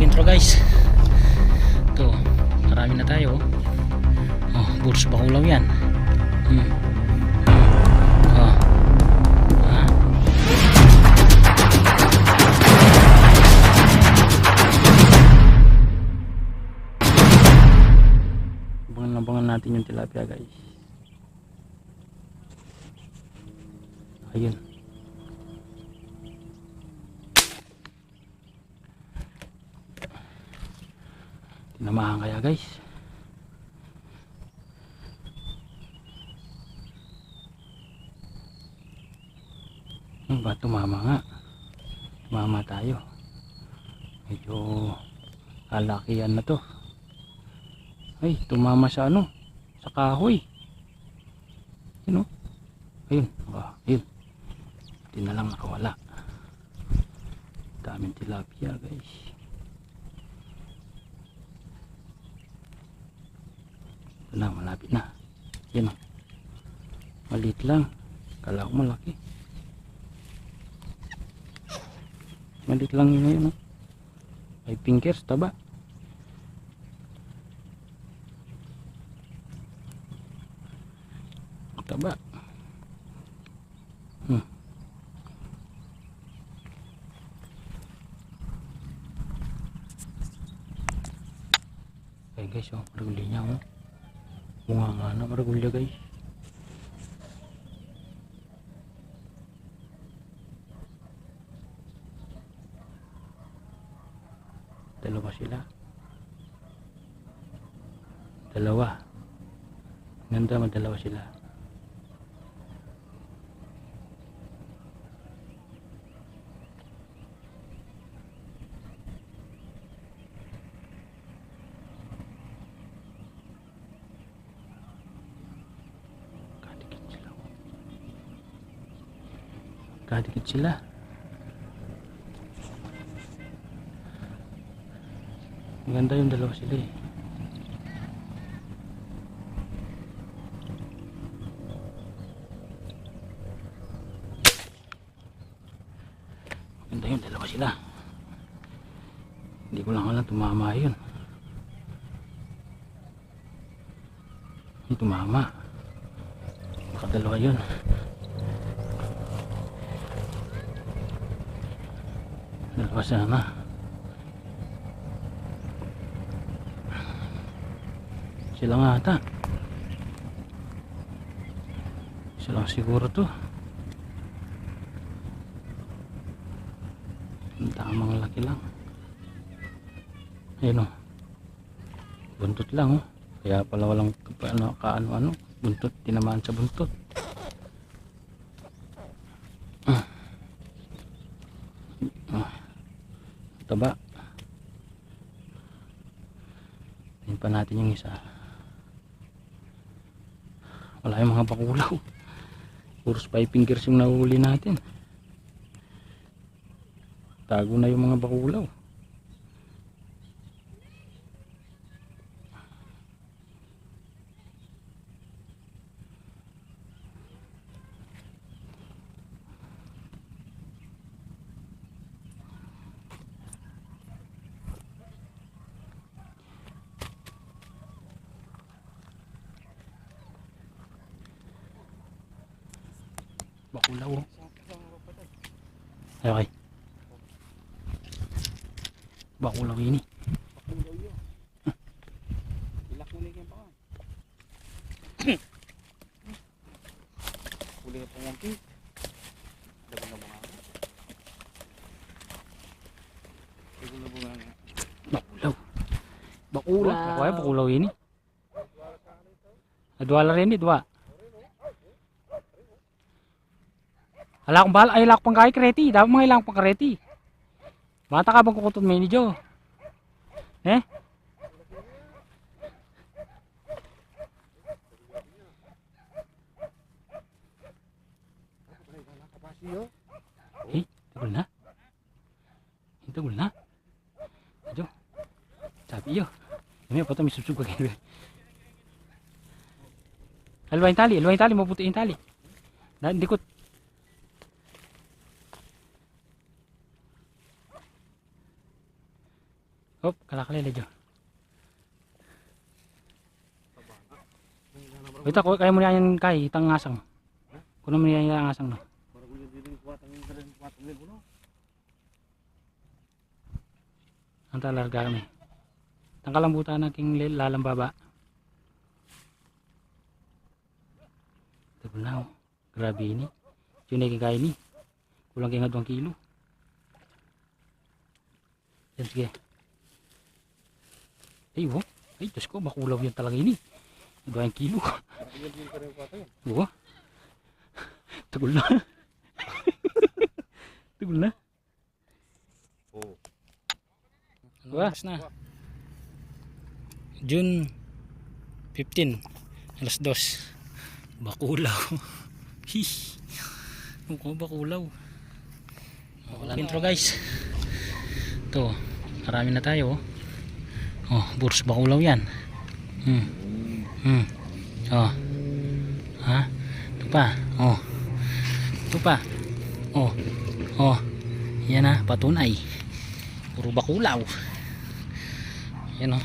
intro guys. Ito, marami na tayo. Oh, bursa bakulaw yan. Oh. Ah. Abangan natin yung tilapia guys. Ayun. Tinamahan kaya guys. Ba tumama nga. Tumama tayo. Medyo kalakihan na to. Ay, tumama sa ano? Sa kahoy. Yun o. Ayun. Ayun. Hindi na lang nakawala. Daming tilapia guys. Ito na, malapit na. Yan o. Maliit lang. Kala ko malaki. Maliit lang yun ngayon o. 5 fingers, taba. Taba. Okay guys, oh, maragulya niya oh. Bunga nga na maragulya guys. Dalawa sila. Dalawa. Ganda, madalawa sila. Kadikit sila. Maganda yung dalawa sila eh. Maganda yung dalawa sila. Hindi ko lang alam tumama yun. Hindi tumama. Baka dalawa yun. Dalawa sana. Sila nga ata. Sila siguro to. Ang tamang laki lang. Ayun o. Buntot lang o. Kaya pala walang kaano-ano. Buntot. Tinamaan sa buntot. Taba. Tingnan pa natin yung isa. Wala yung mga bakulaw. Puros 5 fingers yung nahuli natin. Tago na yung mga bakulaw. Bakulaw oh. Okay. Bakulaw ini. Bakulaw yun. Ilak mo na yung pangan. Huli na pang wangking. Daban na bunga. Daban na bunga nga. Bakulaw. Bakulaw. Ako ay bakulaw ini. Dua rin ni dua. Ala akong bahala, ay lakong pang kay kreti, dapat mga ilang pang kreti. Bata ka bang kukutot may ni Jo? Eh? Eh, tagol na. Tagol na. Jo. Sabi yo. May patay may subsub ka kayo. Alwa yung tali, maputi yung tali. Hindi ko Hop, kalakali medyo. Wait ako, kaya mo na yan kay itang ngasang. Kuno mo yan yung ngasang no. Para ko yung diling kuwatang yung karen kuwatang yung kuno. Ang talarga kami. Tang kalambutan ng king lalambaba. Table na oh. Grabe ini. Yun ay kikaya ni. Kulang kaya nga 2 kilo. Yan sige. Ay oh. Ay Diyos ko, makulaw yan talaga ini. 2 kilo. Para ko yung diling karen kuwatang yun. Oo. Tagol na. Tagol na. Oo. Oras na. June 15. Alas 2. Bakulaw. Hih. Mukhang bakulaw. Intro guys. Ito. Marami na tayo. Oh, burst bakulaw yan. Oh. Ha? Ito pa. Oh. Ito pa. Oh. Oh. Yan na, patunay. Puro bakulaw. Yan oh.